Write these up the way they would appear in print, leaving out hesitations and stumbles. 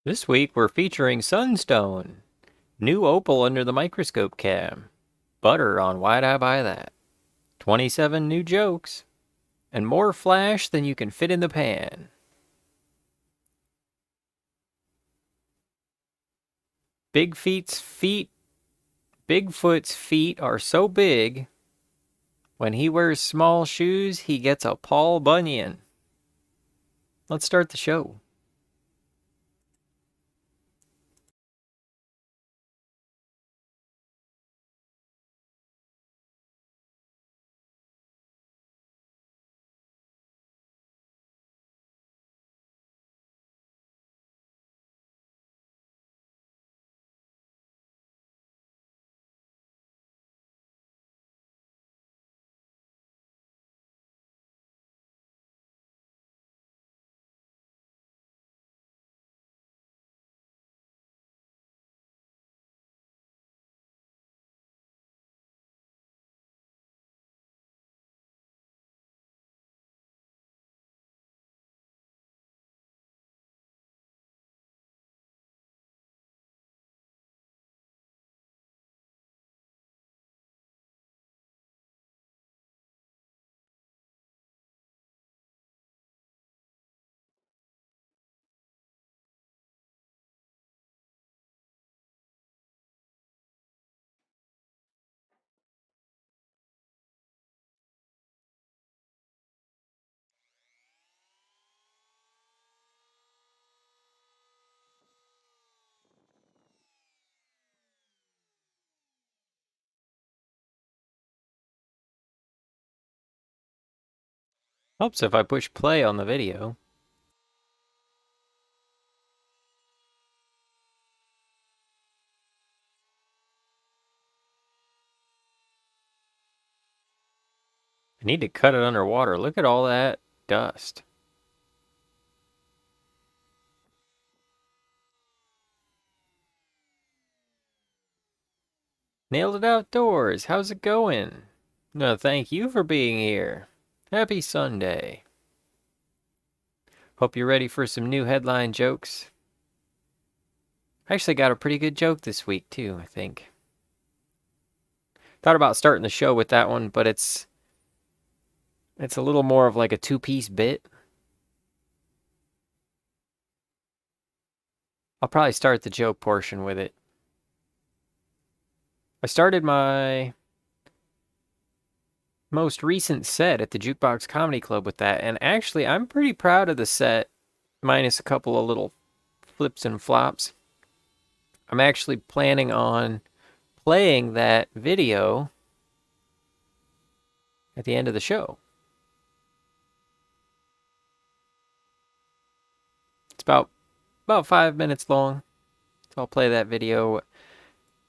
This week we're featuring Sunstone, new opal under the microscope cam, butter on Why'd I Buy That, 27 new jokes, and more flash than you can fit in the pan. Bigfoot's feet are so big, when he wears small shoes, he gets a Paul Bunyan. Let's start the show. Helps if I push play on the video. I need to cut it underwater. Look at all that dust. Nailed it outdoors. How's it going? No, thank you for being here. Happy Sunday. Hope you're ready for some new headline jokes. I actually got a pretty good joke this week, too, I think. Thought about starting the show with that one, but it's a little more of like a two-piece bit. I'll probably start the joke portion with it. I started my most recent set at the Jukebox Comedy Club with that, and actually I'm pretty proud of the set, minus a couple of little flips and flops. I'm actually planning on playing that video at the end of the show. It's about 5 minutes long, so I'll play that video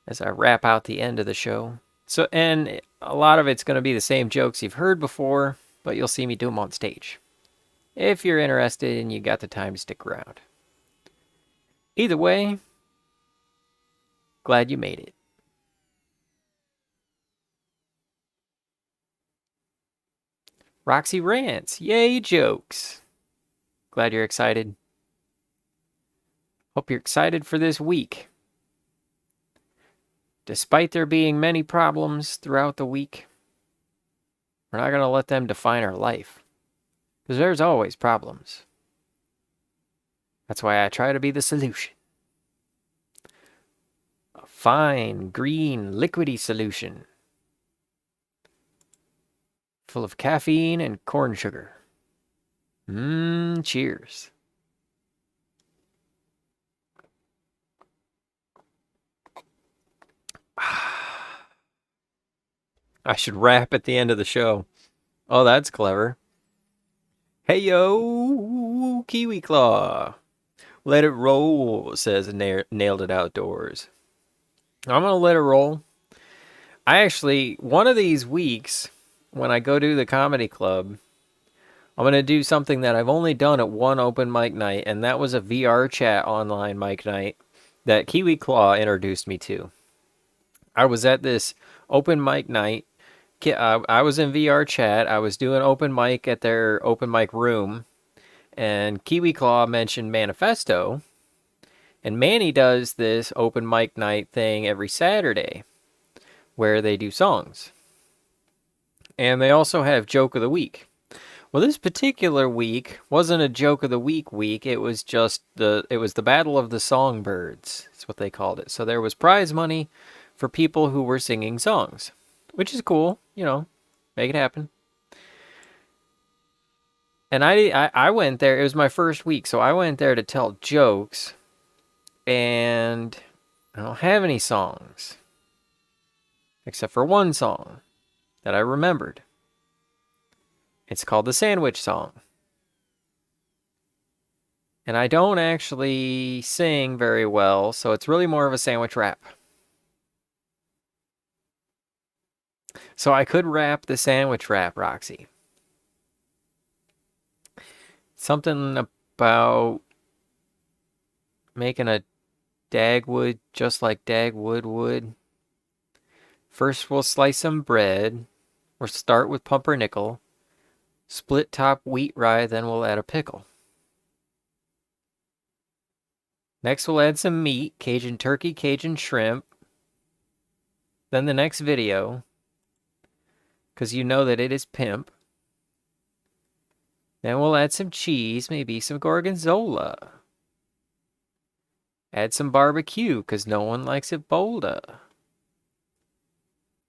as I wrap out the end of the show. So, and a lot of it's going to be the same jokes you've heard before, but you'll see me do them on stage. If you're interested and you got the time to stick around. Either way, glad you made it. Roxy Rants, yay jokes. Glad you're excited. Hope you're excited for this week. Despite there being many problems throughout the week, we're not going to let them define our life. Because there's always problems. That's why I try to be the solution. A fine, green, liquidy solution. Full of caffeine and corn sugar. Cheers. I should rap at the end of the show. Oh, that's clever. Hey yo, Kiwi Claw. Let it roll, says Nailed It Outdoors. I'm going to let it roll. I actually, one of these weeks, when I go to the comedy club, I'm going to do something that I've only done at one open mic night, and that was a VR chat online mic night that Kiwi Claw introduced me to. I was at this open mic night. I was in VR chat. I was doing open mic at their open mic room, and Kiwi Claw mentioned Manifesto, And Manny does this open mic night thing every Saturday where they do songs. And they also have Joke of the Week. Well, this particular week wasn't a Joke of the Week. It was just the Battle of the Songbirds. That's what they called it. So there was prize money for people who were singing songs, which is cool, make it happen. And I went there. It was my first week, so I went there to tell jokes, and I don't have any songs except for one song that I remembered. It's called the Sandwich Song. And I don't actually sing very well, so it's really more of a sandwich rap. So I could rap the sandwich rap, Roxy. Something about making a Dagwood just like Dagwood would. First we'll slice some bread. We'll start with pumpernickel. Split top wheat rye, then we'll add a pickle. Next we'll add some meat, Cajun turkey, Cajun shrimp. Then the next video, because you know that it is pimp. Then we'll add some cheese, maybe some gorgonzola. Add some barbecue, because no one likes it bolder.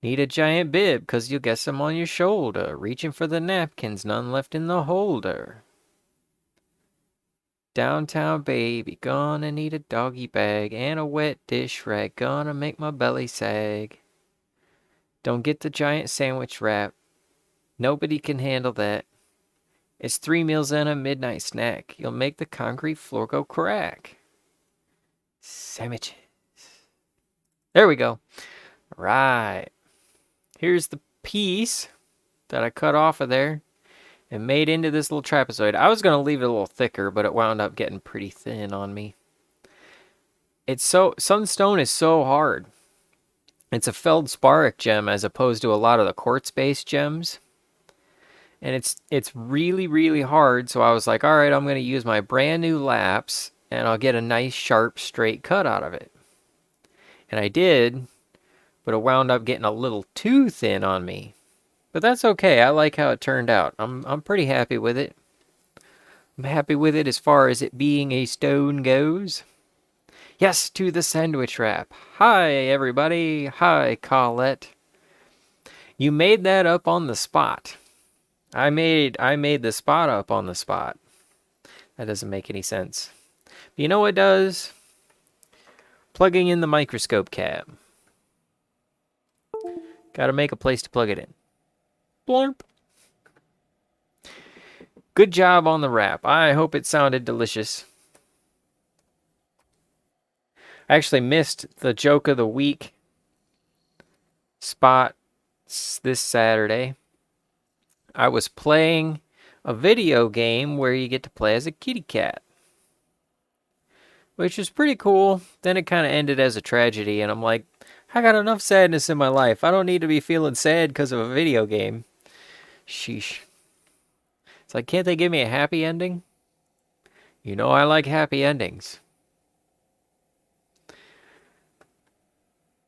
Need a giant bib, because you'll get some on your shoulder. Reaching for the napkins, none left in the holder. Downtown baby, gonna need a doggy bag and a wet dish rag. Gonna make my belly sag. Don't get the giant sandwich wrap. Nobody can handle that. It's 3 meals and a midnight snack. You'll make the concrete floor go crack. Sandwiches. There we go. Right. Here's the piece that I cut off of there and made into this little trapezoid. I was going to leave it a little thicker, but it wound up getting pretty thin on me. Sunstone is so hard. It's a feldsparic gem as opposed to a lot of the quartz-based gems. And it's really, really hard, so I was like, all right, I'm going to use my brand new laps, and I'll get a nice, sharp, straight cut out of it. And I did, but it wound up getting a little too thin on me. But that's okay. I like how it turned out. I'm pretty happy with it. I'm happy with it as far as it being a stone goes. Yes, to the sandwich wrap. Hi, everybody. Hi, Colette. You made that up on the spot. I made the spot up on the spot. That doesn't make any sense. But you know what does? Plugging in the microscope cab. Gotta make a place to plug it in. Blorp. Good job on the wrap. I hope it sounded delicious. I actually missed the joke of the week spot this Saturday. I was playing a video game where you get to play as a kitty cat, which is pretty cool. Then it kind of ended as a tragedy, and I'm like, I got enough sadness in my life. I don't need to be feeling sad because of a video game. Sheesh. It's like, can't they give me a happy ending? You know I like happy endings.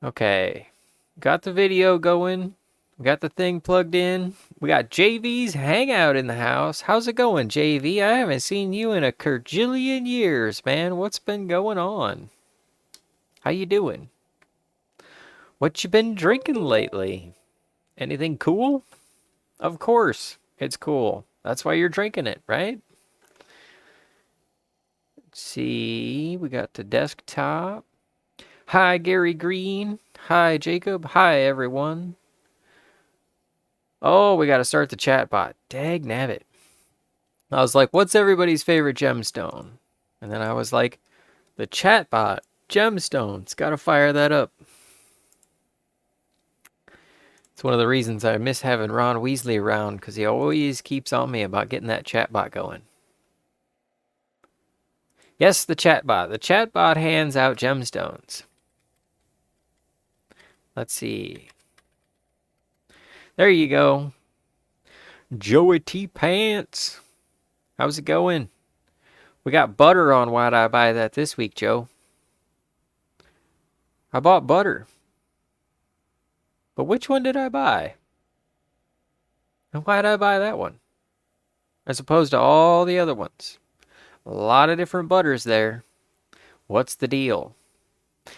Okay. Got the video going. We got the thing plugged in. We got JV's Hangout in the house. How's it going, JV? I haven't seen you in a kerjillion years, man. What's been going on? How you doing? What you been drinking lately? Anything cool? Of course, it's cool. That's why you're drinking it, right? Let's see. We got the desktop. Hi, Gary Green. Hi, Jacob. Hi, everyone. Oh, we got to start the chat bot. Dag nabbit. I was like, what's everybody's favorite gemstone? And then I was like, the chat bot. Gemstones. Got to fire that up. It's one of the reasons I miss having Ron Weasley around, because he always keeps on me about getting that chat bot going. Yes, the chat bot. The chat bot hands out gemstones. Let's see. There you go. Joey T. Pants. How's it going? We got butter on Why'd I Buy That this week, Joe. I bought butter. But which one did I buy? And why did I buy that one? As opposed to all the other ones. A lot of different butters there. What's the deal?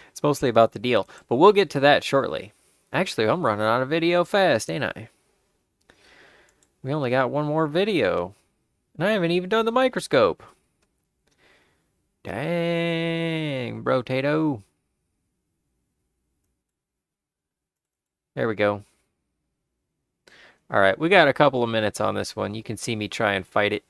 It's mostly about the deal. But we'll get to that shortly. Actually, I'm running out of video fast, ain't I? We only got one more video. And I haven't even done the microscope. Dang, bro, Tato. There we go. All right, we got a couple of minutes on this one. You can see me try and fight it.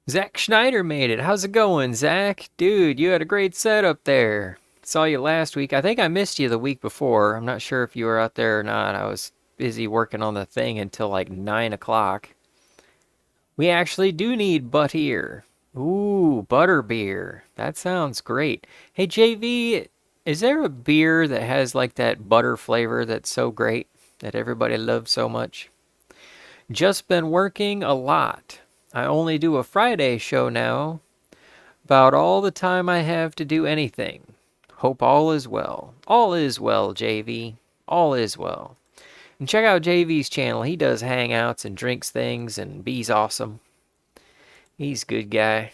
Zach Schneider made it. How's it going, Zach? Dude, you had a great setup there. Saw you last week. I think I missed you the week before. I'm not sure if you were out there or not. I was busy working on the thing until like 9 o'clock. We actually do need butter. Ooh, butter beer. That sounds great. Hey, JV, is there a beer that has like that butter flavor that's so great that everybody loves so much? Just been working a lot. I only do a Friday show now. About all the time I have to do anything. Hope all is well. All is well, JV. All is well. And check out JV's channel. He does hangouts and drinks things, and B's awesome. He's a good guy.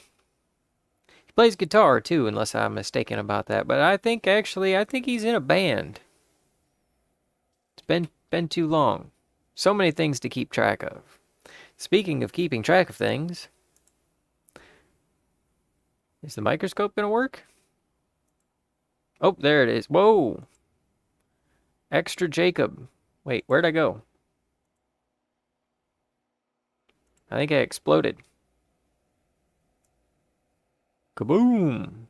He plays guitar too, unless I'm mistaken about that. But I think he's in a band. It's been too long. So many things to keep track of. Speaking of keeping track of things, is the microscope gonna work? Oh, there it is. Whoa! Extra Jacob. Wait, where'd I go? I think I exploded. Kaboom!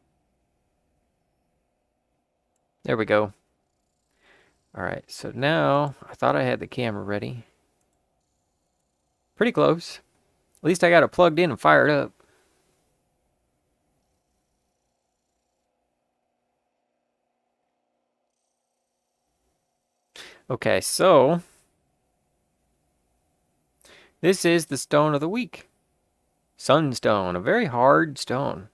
There we go. Alright, so now I thought I had the camera ready. Pretty close. At least I got it plugged in and fired up. Okay, so this is the stone of the week. Sunstone, a very hard stone.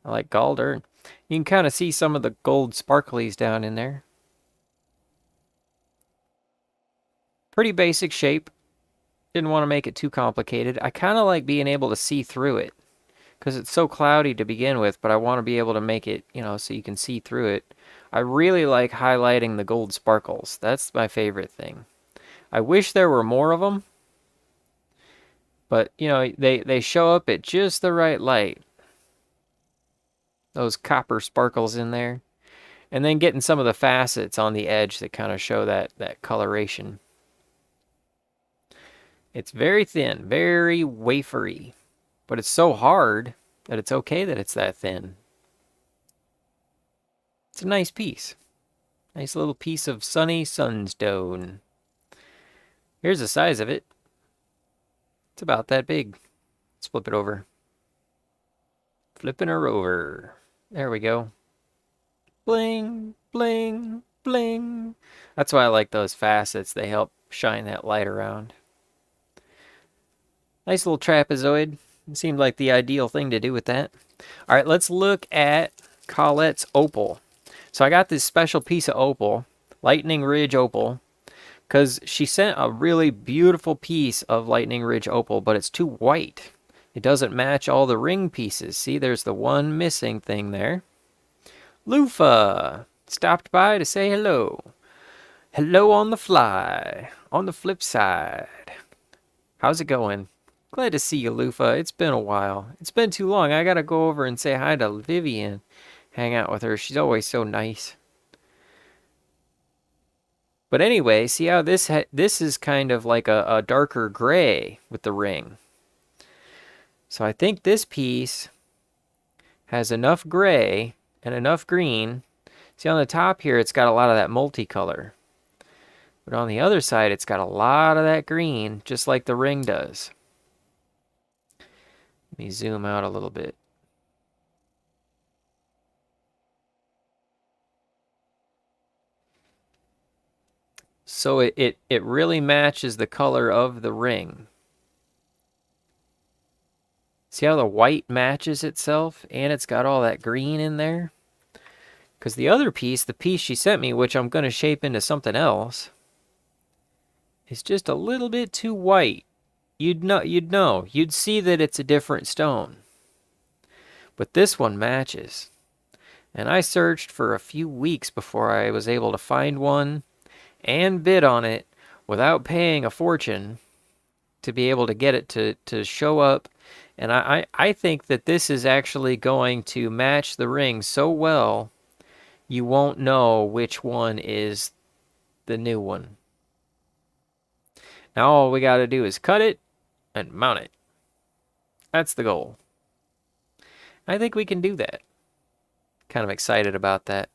I like Galder. You can kind of see some of the gold sparklies down in there. Pretty basic shape. Didn't want to make it too complicated. I kind of like being able to see through it because it's so cloudy to begin with, but I want to be able to make it, so you can see through it. I really like highlighting the gold sparkles. That's my favorite thing. I wish there were more of them, but, they show up at just the right light. Those copper sparkles in there. And then getting some of the facets on the edge that kind of show that coloration. It's very thin, very wafery, but it's so hard that it's okay that it's that thin. It's a nice piece. Nice little piece of sunny sunstone. Here's the size of it. It's about that big. Let's flip it over. Flipping her over. There we go. Bling, bling, bling. That's why I like those facets. They help shine that light around. Nice little trapezoid. It seemed like the ideal thing to do with that. All right, let's look at Colette's opal. So I got this special piece of opal, Lightning Ridge opal, because she sent a really beautiful piece of Lightning Ridge opal, but it's too white. It doesn't match all the ring pieces. See, there's the one missing thing there. Lufa stopped by to say hello. Hello on the fly, on the flip side. How's it going? Glad to see you, Lufa. It's been a while. It's been too long. I gotta go over and say hi to Vivian. Hang out with her. She's always so nice. But anyway, see how this is kind of like a darker gray with the ring. So I think this piece has enough gray and enough green. See, on the top here, it's got a lot of that multicolor. But on the other side, it's got a lot of that green, just like the ring does. Let me zoom out a little bit. So it really matches the color of the ring. See how the white matches itself and it's got all that green in there? Because the other piece, the piece she sent me, which I'm going to shape into something else, is just a little bit too white. You'd know. You'd see that it's a different stone. But this one matches. And I searched for a few weeks before I was able to find one and bid on it without paying a fortune to be able to get it to show up. And I think that this is actually going to match the ring so well, you won't know which one is the new one. Now all we got to do is cut it and mount it. That's the goal. I think we can do that. Kind of excited about that.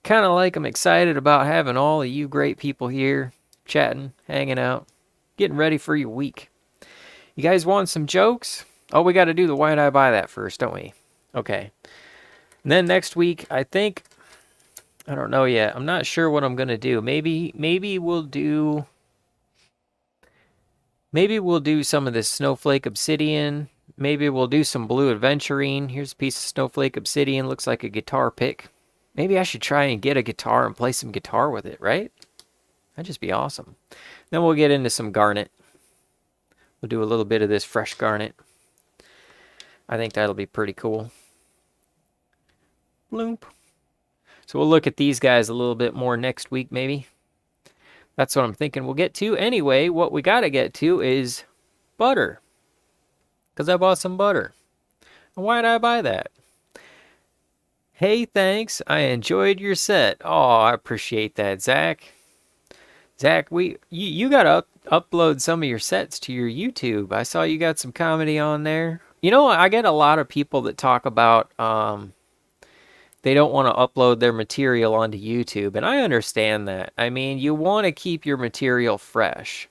Kind of like I'm excited about having all of you great people here, chatting, hanging out, getting ready for your week. You guys want some jokes? Oh, we got to do the why did I buy that first, don't we? Okay. And then next week, I think, I don't know yet. I'm not sure what I'm going to do. Maybe we'll do some of this snowflake obsidian. Maybe we'll do some blue adventurine. Here's a piece of snowflake obsidian. Looks like a guitar pick. Maybe I should try and get a guitar and play some guitar with it, right? That'd just be awesome. Then we'll get into some garnet. We'll do a little bit of this fresh garnet. I think that'll be pretty cool. Bloop. So we'll look at these guys a little bit more next week, maybe. That's what I'm thinking we'll get to. Anyway, what we got to get to is butter. Because I bought some butter. And why did I buy that? Hey, thanks. I enjoyed your set. Oh, I appreciate that, Zach. Zach, you got to upload some of your sets to your YouTube. I saw you got some comedy on there. You know, I get a lot of people that talk about they don't want to upload their material onto YouTube, and I understand that. I mean, you want to keep your material fresh.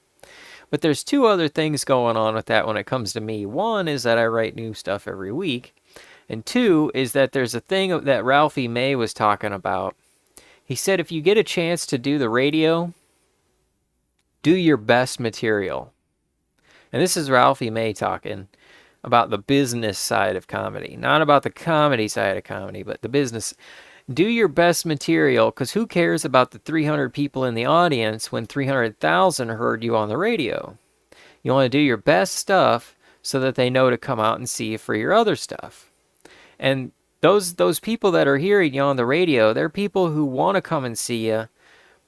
But there's two other things going on with that when it comes to me. One is that I write new stuff every week. And two is that there's a thing that Ralphie May was talking about. He said if you get a chance to do the radio, do your best material. And this is Ralphie May talking about the business side of comedy. Not about the comedy side of comedy, but the business. Do your best material, because who cares about the 300 people in the audience when 300,000 heard you on the radio? You want to do your best stuff so that they know to come out and see you for your other stuff. And those people that are hearing you on the radio, they're people who want to come and see you,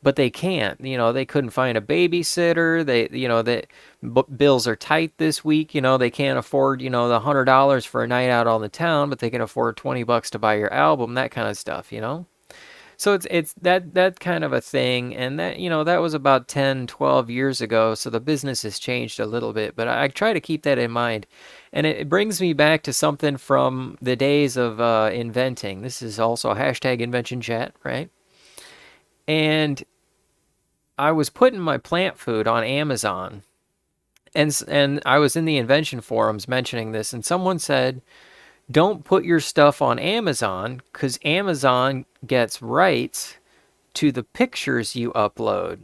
but they can't. You know, they couldn't find a babysitter. Bills are tight this week. You know, they can't afford, the $100 for a night out on the town, but they can afford $20 to buy your album, that kind of stuff, So it's that kind of a thing. And that, that was about 10, 12 years ago. So the business has changed a little bit, but I try to keep that in mind. And it brings me back to something from the days of inventing. This is also a hashtag invention chat, right? And I was putting my plant food on Amazon, and I was in the invention forums mentioning this, and someone said, don't put your stuff on Amazon because Amazon gets rights to the pictures you upload.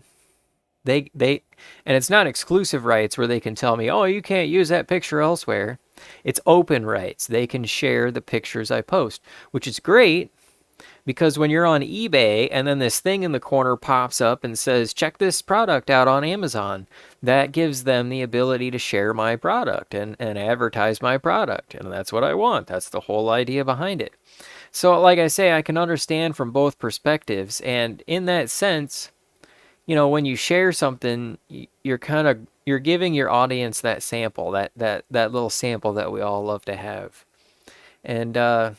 And it's not exclusive rights where they can tell me, oh, you can't use that picture elsewhere. It's open rights. They can share the pictures I post, which is great. Because when you're on eBay and then this thing in the corner pops up and says, check this product out on Amazon, that gives them the ability to share my product and advertise my product. And that's what I want. That's the whole idea behind it. So like I say, I can understand from both perspectives. And in that sense, when you share something, you're giving your audience that sample, that little sample that we all love to have. And,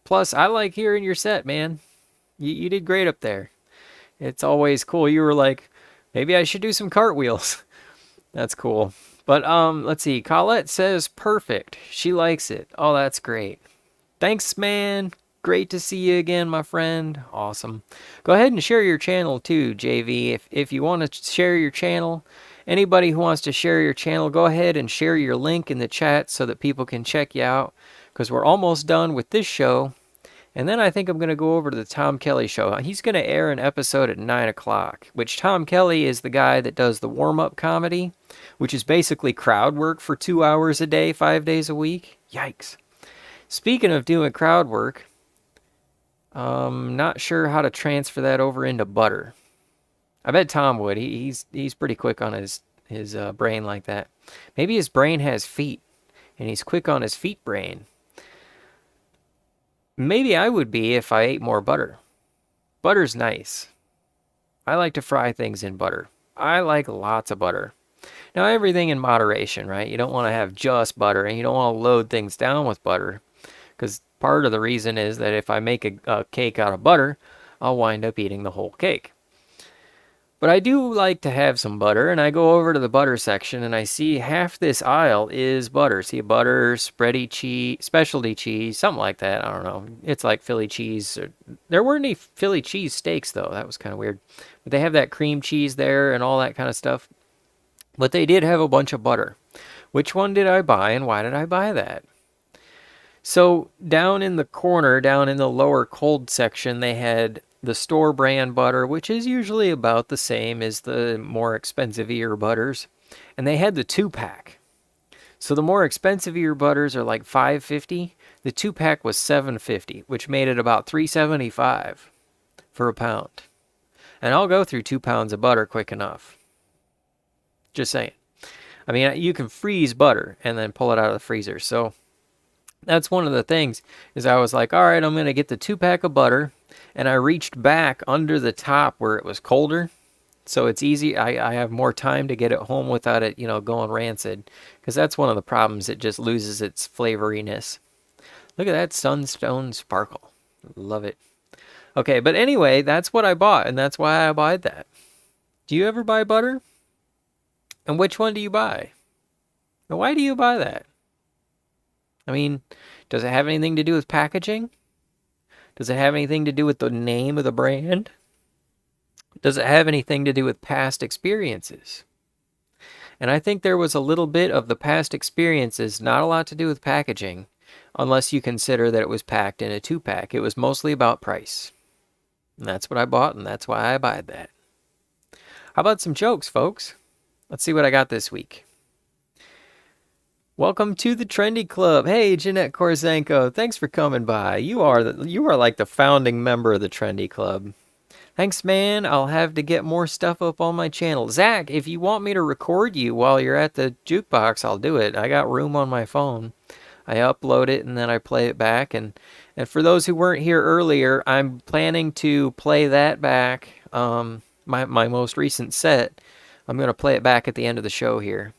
plus, I like hearing your set, man. You did great up there. It's always cool. You were like, maybe I should do some cartwheels. That's cool. But let's see. Colette says perfect. She likes it. Oh, that's great. Thanks, man. Great to see you again, my friend. Awesome. Go ahead and share your channel too, JV. If you want to share your channel, anybody who wants to share your channel, go ahead and share your link in the chat so that people can check you out. Because we're almost done with this show, And then I think I'm going to go over to the Tom Kelly show. He's going to air an episode at 9 o'clock, which Tom Kelly is the guy that does the warm-up comedy, which is basically crowd work for 2 hours a day, 5 days a week. Yikes. Speaking of doing crowd work, not sure how to transfer that over into butter. I bet Tom would. He's pretty quick on his brain like that. Maybe his brain has feet, and he's quick on his feet brain. Maybe I would be if I ate more butter. Butter's nice. I like to fry things in butter. I like lots of butter. Now, everything in moderation, right? You don't want to have just butter, and you don't want to load things down with butter, because part of the reason is that if I make a cake out of butter, I'll wind up eating the whole cake. But I do like to have some butter, and I go over to the butter section, and I see half this aisle is butter. See, butter, spready cheese, specialty cheese, something like that. I don't know. It's like Philly cheese. There weren't any Philly cheese steaks, though. That was kind of weird. But they have that cream cheese there and all that kind of stuff. But they did have a bunch of butter. Which one did I buy, and why did I buy that? So down in the corner, down in the lower cold section, they had the store brand butter, which is usually about the same as the more expensive ear butters. And they had the 2-pack. So the more expensive ear butters are like $5.50. The 2-pack was $7.50, which made it about $3.75 for a pound. And I'll go through 2 pounds of butter quick enough. Just saying. I mean, you can freeze butter and then pull it out of the freezer. So that's one of the things, is I was like, all right, I'm going to get the 2-pack of butter. And I reached back under the top where it was colder. So it's easy. I have more time to get it home without it, going rancid. Because that's one of the problems. It just loses its flavoriness. Look at that Sunstone sparkle. Love it. Okay, but anyway, that's what I bought. And that's why I bought that. Do you ever buy butter? And which one do you buy? And why do you buy that? I mean, does it have anything to do with packaging? Does it have anything to do with the name of the brand? Does it have anything to do with past experiences? And I think there was a little bit of the past experiences, not a lot to do with packaging, unless you consider that it was packed in a 2-pack. It was mostly about price. And that's what I bought, and that's why I buy that. How about some jokes, folks? Let's see what I got this week. Welcome to the Trendy Club. Hey, Jeanette Korzenko, thanks for coming by. You are like the founding member of the Trendy Club. Thanks, man. I'll have to get more stuff up on my channel. Zach, if you want me to record you while you're at the jukebox, I'll do it. I got room on my phone. I upload it and then I play it back. And for those who weren't here earlier, I'm planning to play that back. My most recent set. I'm going to play it back at the end of the show here.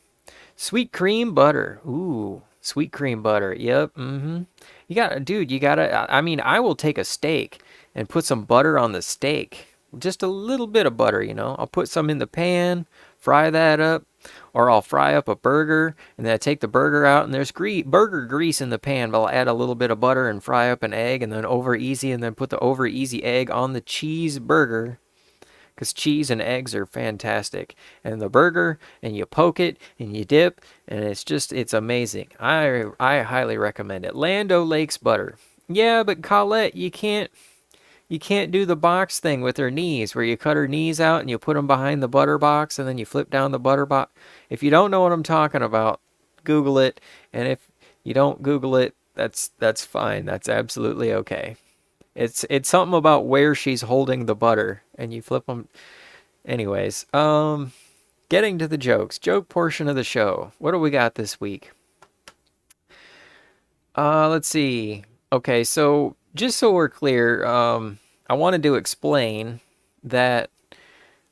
Sweet cream butter. Ooh, sweet cream butter. Yep. You gotta, I mean, I will take a steak and put some butter on the steak. Just a little bit of butter, I'll put some in the pan, fry that up, or I'll fry up a burger, and then I take the burger out, and there's burger grease in the pan, but I'll add a little bit of butter and fry up an egg, and then over easy, and then put the over easy egg on the cheeseburger. Because cheese and eggs are fantastic. And the burger, and you poke it, and you dip, and it's amazing. I highly recommend it. Land O'Lakes butter. Yeah, but Colette, you can't do the box thing with her knees, where you cut her knees out, and you put them behind the butter box, and then you flip down the butter box. If you don't know what I'm talking about, Google it. And if you don't Google it, that's fine. That's absolutely okay. It's something about where she's holding the butter, and you flip them. Anyways, getting to the joke portion of the show. What do we got this week? Let's see. Okay, so just so we're clear, I wanted to explain that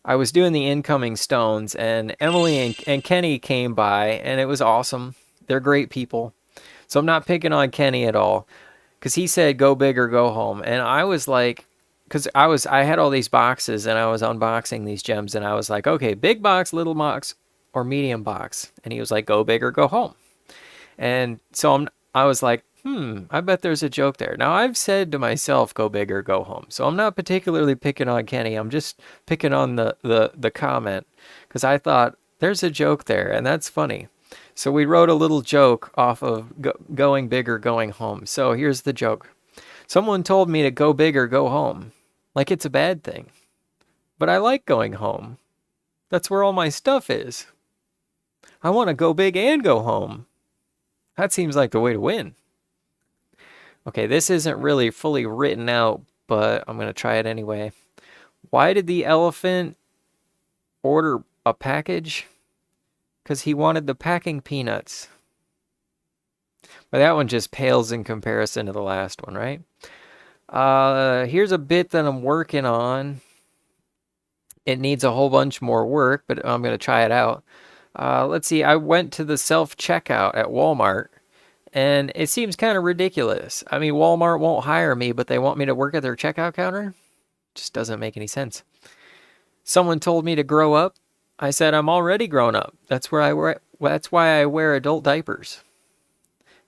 I was doing the incoming stones, and Emily and Kenny came by, and it was awesome. They're great people. So I'm not picking on Kenny at all. Because he said, go big or go home. And I was like, because I had all these boxes and I was unboxing these gems. And I was like, okay, big box, little box, or medium box. And he was like, go big or go home. And so I was like, I bet there's a joke there. Now, I've said to myself, go big or go home. So I'm not particularly picking on Kenny. I'm just picking on the comment. Because I thought, there's a joke there. And that's funny. So we wrote a little joke off of going big or going home. So here's the joke. Someone told me to go big or go home. Like it's a bad thing. But I like going home. That's where all my stuff is. I want to go big and go home. That seems like the way to win. Okay, this isn't really fully written out, but I'm going to try it anyway. Why did the elephant order a package? Because he wanted the packing peanuts. But that one just pales in comparison to the last one, right? Here's a bit that I'm working on. It needs a whole bunch more work, but I'm going to try it out. Let's see. I went to the self-checkout at Walmart, and it seems kind of ridiculous. I mean, Walmart won't hire me, but they want me to work at their checkout counter? Just doesn't make any sense. Someone told me to grow up. I said I'm already grown up. That's why I wear adult diapers.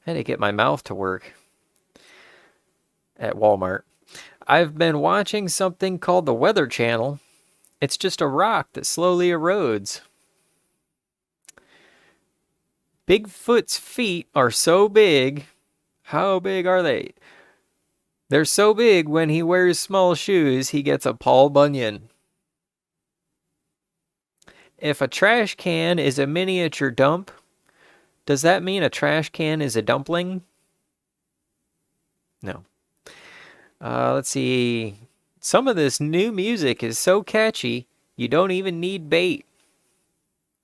I had to get my mouth to work at Walmart. I've been watching something called the Weather Channel. It's just a rock that slowly erodes. Bigfoot's feet are so big. How big are they? They're so big when he wears small shoes, he gets a Paul Bunyan. If a trash can is a miniature dump, does that mean a trash can is a dumpling? No. Let's see. Some of this new music is so catchy, you don't even need bait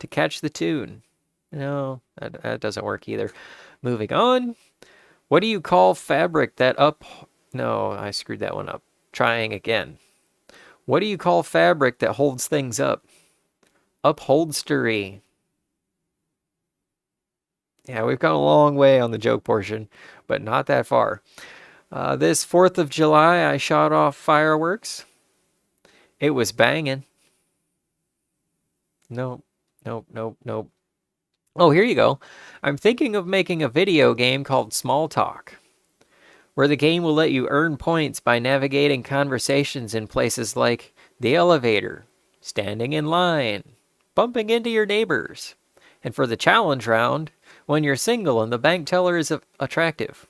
to catch the tune. No, that doesn't work either. Moving on. What do you call fabric that No, I screwed that one up. Trying again. What do you call fabric that holds things up? Upholstery. Yeah, we've come a long way on the joke portion, but not that far. This 4th of July, I shot off fireworks. It was banging. Nope. Oh, here you go. I'm thinking of making a video game called Small Talk, where the game will let you earn points by navigating conversations in places like the elevator, standing in line, bumping into your neighbors, and for the challenge round, when you're single and the bank teller is attractive.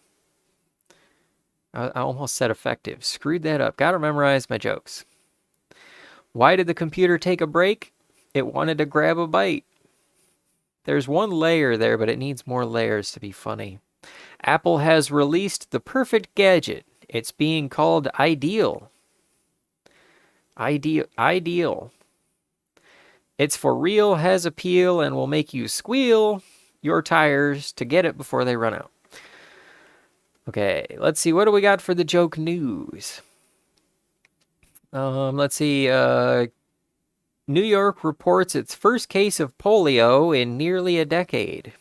I almost said effective. Screwed that up. Gotta memorize my jokes. Why did the computer take a break? It wanted to grab a bite. There's one layer there, but it needs more layers to be funny. Apple has released the perfect gadget. It's being called Ideal. Ideal. It's for real, has appeal, and will make you squeal your tires to get it before they run out. Okay, let's see. What do we got for the joke news? Let's see. New York reports its first case of polio in nearly a decade.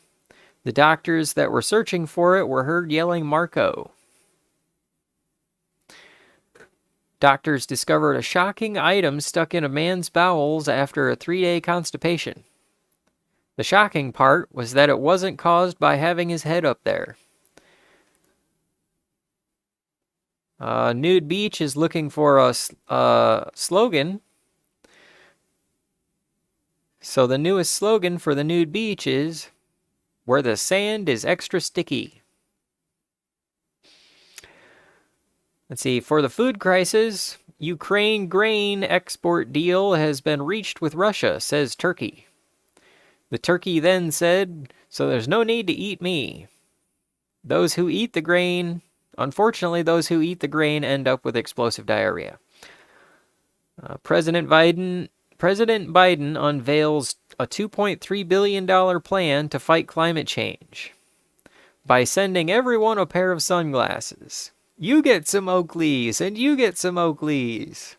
The doctors that were searching for it were heard yelling Marco. Doctors discovered a shocking item stuck in a man's bowels after a 3-day constipation. The shocking part was that it wasn't caused by having his head up there. Nude Beach is looking for a slogan. So the newest slogan for the Nude Beach is, where the sand is extra sticky. Let's see, for the food crisis, Ukraine grain export deal has been reached with Russia, says Turkey. The turkey then said, so there's no need to eat me. Unfortunately, those who eat the grain end up with explosive diarrhea. President Biden unveils a $2.3 billion plan to fight climate change by sending everyone a pair of sunglasses. You get some Oakleys, and you get some Oakleys.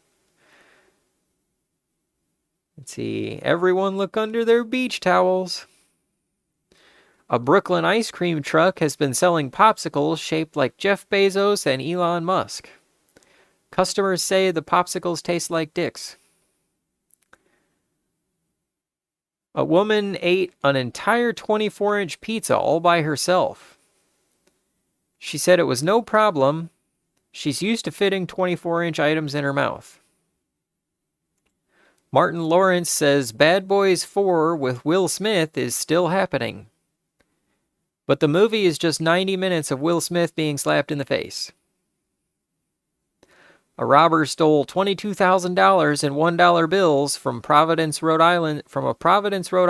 Let's see. Everyone look under their beach towels. A Brooklyn ice cream truck has been selling popsicles shaped like Jeff Bezos and Elon Musk. Customers say the popsicles taste like dicks. A woman ate an entire 24-inch pizza all by herself. She said it was no problem. She's used to fitting 24-inch items in her mouth. Martin Lawrence says Bad Boys 4 with Will Smith is still happening. But the movie is just 90 minutes of Will Smith being slapped in the face. A robber stole $22,000 in $1 bills from a Providence, Rhode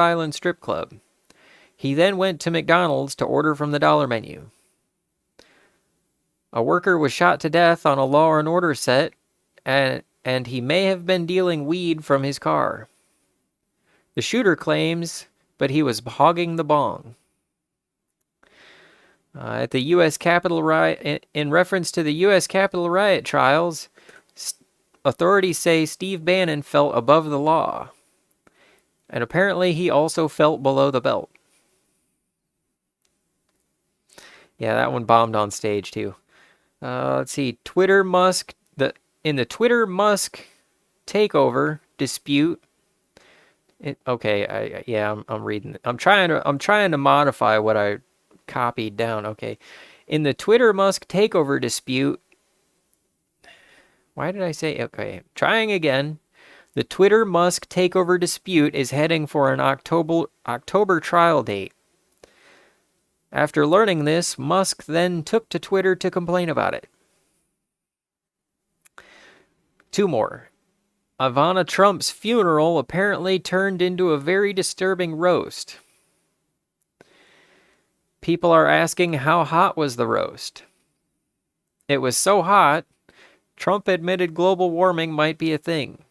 Island strip club. He then went to McDonald's to order from the dollar menu. A worker was shot to death on a Law and Order set, and he may have been dealing weed from his car. The shooter claims, but he was hogging the bong. At the U.S. Capitol riot, in reference to the U.S. Capitol riot trials, authorities say Steve Bannon felt above the law. And apparently he also felt below the belt. Yeah, that one bombed on stage too. Let's see. In the Twitter Musk takeover dispute. I'm reading. I'm trying to modify what I copied down. Okay. In the Twitter Musk takeover dispute. Why did I say okay? Trying again. The Twitter Musk takeover dispute is heading for an October trial date. After learning this, Musk then took to Twitter to complain about it. Two more. Ivana Trump's funeral apparently turned into a very disturbing roast. People are asking how hot was the roast. It was so hot, Trump admitted global warming might be a thing.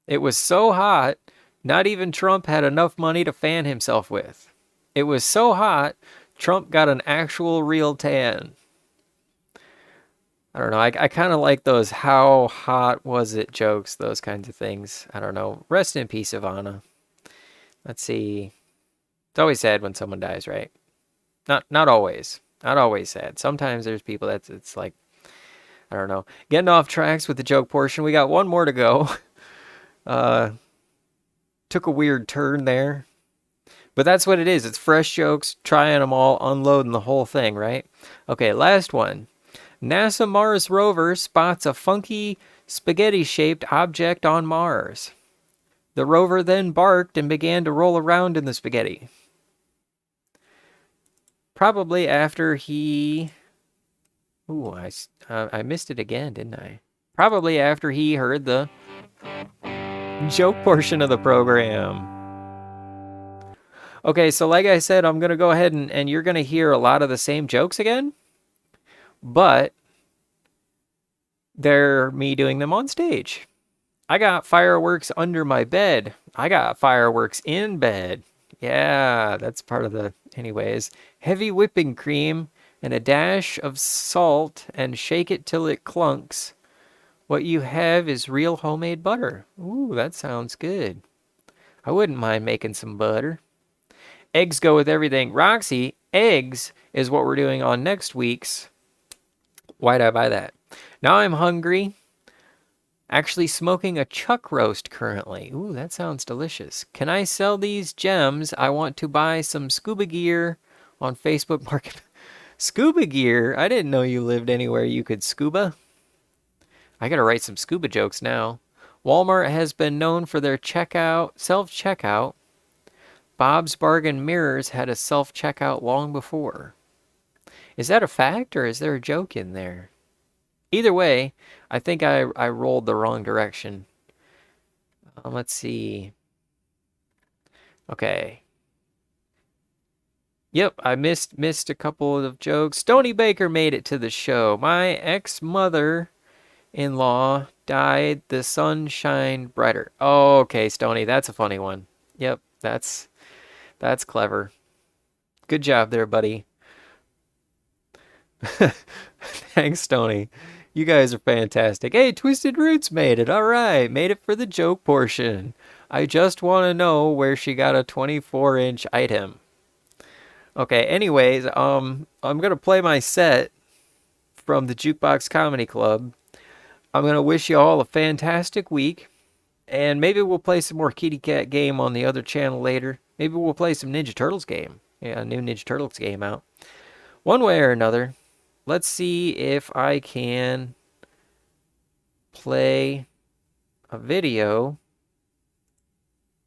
It was so hot, not even Trump had enough money to fan himself with. It was so hot, Trump got an actual real tan. I don't know. I kind of like those how hot was it jokes, those kinds of things. I don't know. Rest in peace, Ivana. Let's see. It's always sad when someone dies, right? Not always. Not always sad. Sometimes there's people it's like, I don't know. Getting off tracks with the joke portion. We got one more to go. Took a weird turn there. But that's what it is. It's fresh jokes, trying them all, unloading the whole thing, right? Okay, last one. NASA Mars rover spots a funky spaghetti-shaped object on Mars. The rover then barked and began to roll around in the spaghetti. Probably after he... Ooh, I missed it again, didn't I? Probably after he heard the joke portion of the program. Okay, so like I said, I'm going to go ahead and you're going to hear a lot of the same jokes again. But they're me doing them on stage. I got fireworks under my bed. I got fireworks in bed. Yeah, that's part of the... Anyways, heavy whipping cream and a dash of salt and shake it till it clunks. What you have is real homemade butter. Ooh, that sounds good. I wouldn't mind making some butter. Eggs go with everything. Roxy, eggs is what we're doing on next week's Why'd I Buy That? Now I'm hungry. Actually smoking a chuck roast currently. Ooh, that sounds delicious. Can I sell these gems? I want to buy some scuba gear on Facebook Market. Scuba gear? I didn't know you lived anywhere you could scuba. I gotta write some scuba jokes now. Walmart has been known for their self-checkout. Bob's Bargain Mirrors had a self-checkout long before. Is that a fact or is there a joke in there? Either way, I think I rolled the wrong direction. Let's see. Okay. Yep, I missed a couple of jokes. Stony Baker made it to the show. My ex-mother-in-law died. The sun shined brighter. Oh, okay, Stony, that's a funny one. Yep, that's clever. Good job there, buddy. Thanks, Stony. You guys are fantastic. Hey, Twisted Roots made it. All right, made it for the joke portion. I just want to know where she got a 24-inch item. Okay, anyways, I'm going to play my set from the Jukebox Comedy Club. I'm going to wish you all a fantastic week. And maybe we'll play some more Kitty Cat game on the other channel later. Maybe we'll play some Ninja Turtles game. Yeah, a new Ninja Turtles game out. One way or another. Let's see if I can play a video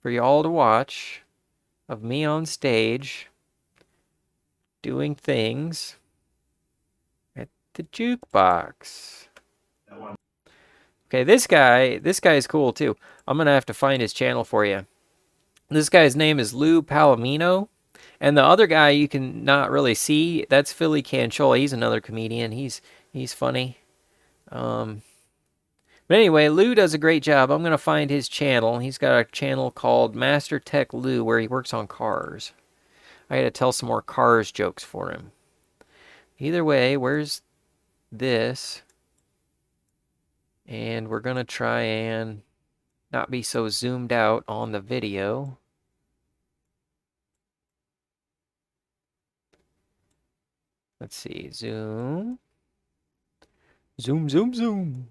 for you all to watch of me on stage doing things at the jukebox. Okay, this guy is cool too. I'm gonna have to find his channel for you. This guy's name is Lou Palomino, and the other guy you can not really see. That's Philly Canchola. He's another comedian. He's funny. Um, but anyway, Lou does a great job. I'm gonna find his channel. He's got a channel called Master Tech Lou where he works on cars. I gotta tell some more cars jokes for him. Either way, where's this? And we're gonna try and not be so zoomed out on the video. Let's see, zoom. Zoom, zoom, zoom.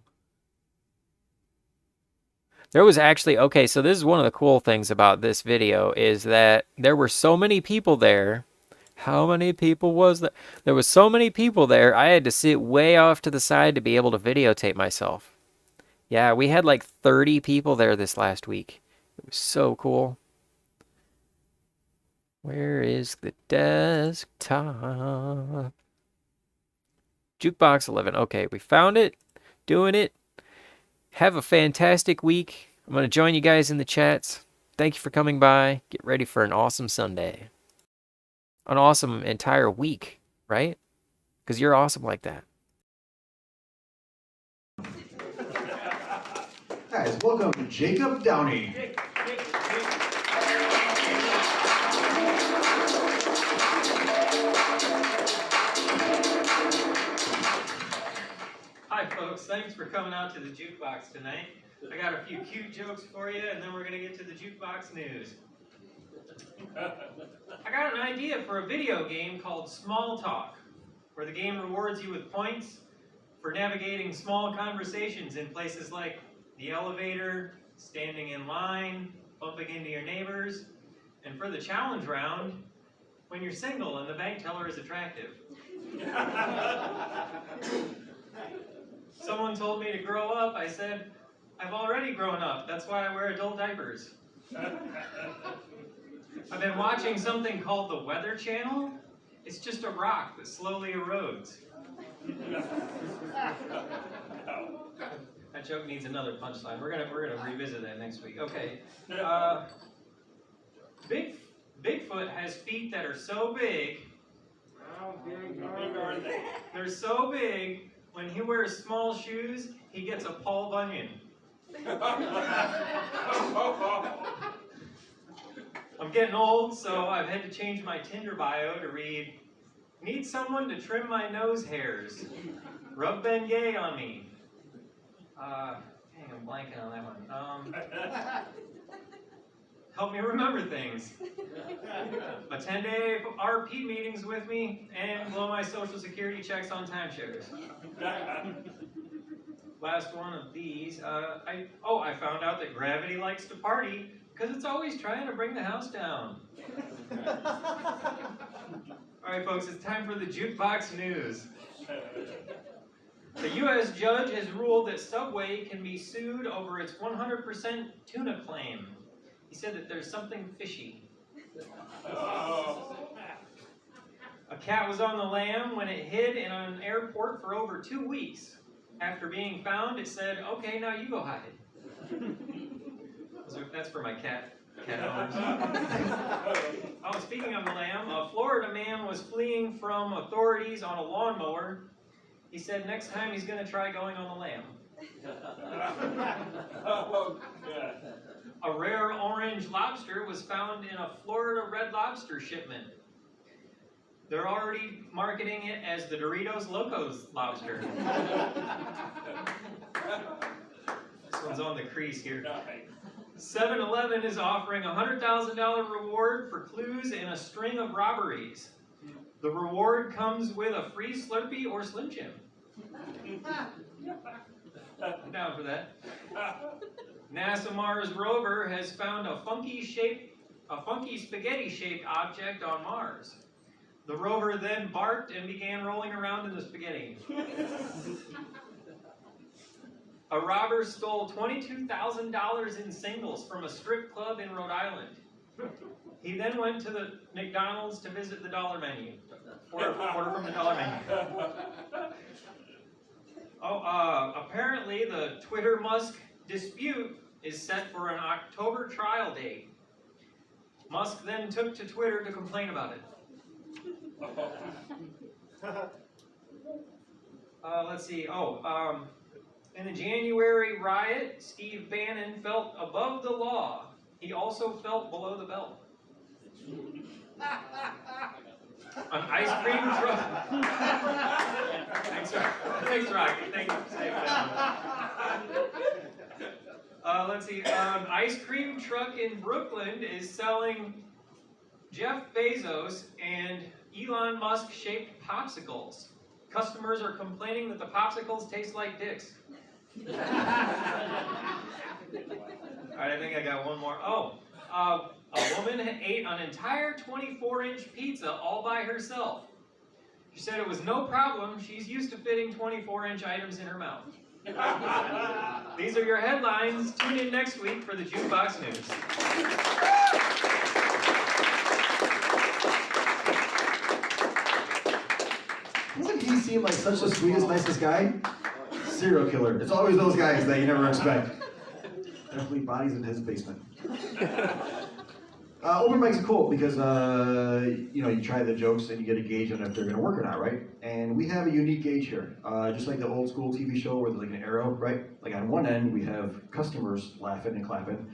There was actually, okay, so this is one of the cool things about this video is that there were so many people there. How many people was that? There was so many people there, I had to sit way off to the side to be able to videotape myself. Yeah, we had like 30 people there this last week. It was so cool. Where is the desktop? Jukebox 11. Okay, we found it. Doing it. Have a fantastic week. I'm going to join you guys in the chats. Thank you for coming by. Get ready for an awesome Sunday. An awesome entire week, right? Because you're awesome like that. Guys, welcome to Jacob Downey. Hi folks, thanks for coming out to the jukebox tonight. I got a few cute jokes for you, and then we're going to get to the jukebox news. I got an idea for a video game called Small Talk, where the game rewards you with points for navigating small conversations in places like the elevator, standing in line, bumping into your neighbors, and for the challenge round, when you're single and the bank teller is attractive. Someone told me to grow up. I said, I've already grown up. That's why I wear adult diapers. I've been watching something called the Weather Channel. It's just a rock that slowly erodes. That joke needs another punchline. We're gonna revisit that next week. Okay. Bigfoot has feet that are so big. How big are they? They're so big. When he wears small shoes, he gets a Paul Bunyan. I'm getting old, so I've had to change my Tinder bio to read, need someone to trim my nose hairs. Rub Bengay on me. Dang, I'm blanking on that one. Help me remember things. Attend ARP meetings with me and blow my social security checks on timeshares. Last one of these. I found out that gravity likes to party because it's always trying to bring the house down. All right, folks, it's time for the jukebox news. The U.S. judge has ruled that Subway can be sued over its 100% tuna claim. He said that there's something fishy. A cat was on the lam when it hid in an airport for over 2 weeks. After being found, it said, okay, now you go hide. That's for my cat owners. Oh, speaking of the lamb, a Florida man was fleeing from authorities on a lawnmower. He said next time he's going to try going on the lamb. A rare orange lobster was found in a Florida Red Lobster shipment. They're already marketing it as the Doritos Locos lobster. This one's on the crease here. 7-Eleven is offering a $100,000 reward for clues in a string of robberies. The reward comes with a free Slurpee or Slim Jim. I'm down for that. NASA Mars rover has found a funky spaghetti-shaped object on Mars. The rover then barked and began rolling around in the spaghetti. A robber stole $22,000 in singles from a strip club in Rhode Island. He then went to the McDonald's to visit the dollar menu. Order from the dollar menu. Apparently the Twitter Musk dispute is set for an October trial date. Musk then took to Twitter to complain about it. Let's see. In the January riot, Steve Bannon felt above the law. He also felt below the belt. An ice cream truck. Thanks, Rocky. Thank you for saying that. Let's see. An ice cream truck in Brooklyn is selling Jeff Bezos and Elon Musk shaped popsicles. Customers are complaining that the popsicles taste like dicks. All right, I think I got one more. A woman ate an entire 24-inch pizza all by herself. She said it was no problem. She's used to fitting 24-inch items in her mouth. These are your headlines. Tune in next week for the Jukebox News. Doesn't he seem like such the sweetest, nicest guy? Serial killer. It's always those guys that you never expect. Definitely bodies in his basement. Open mics are cool because you try the jokes and you get a gauge on if they're going to work or not, right? And we have a unique gauge here, just like the old school TV show where there's like an arrow, right? Like on one end we have customers laughing and clapping,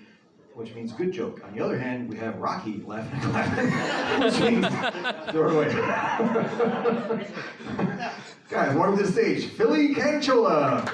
which means good joke. On the other hand, we have Rocky laughing and clapping, which means throw it away. Guys, welcome to the stage, Philly Canchola.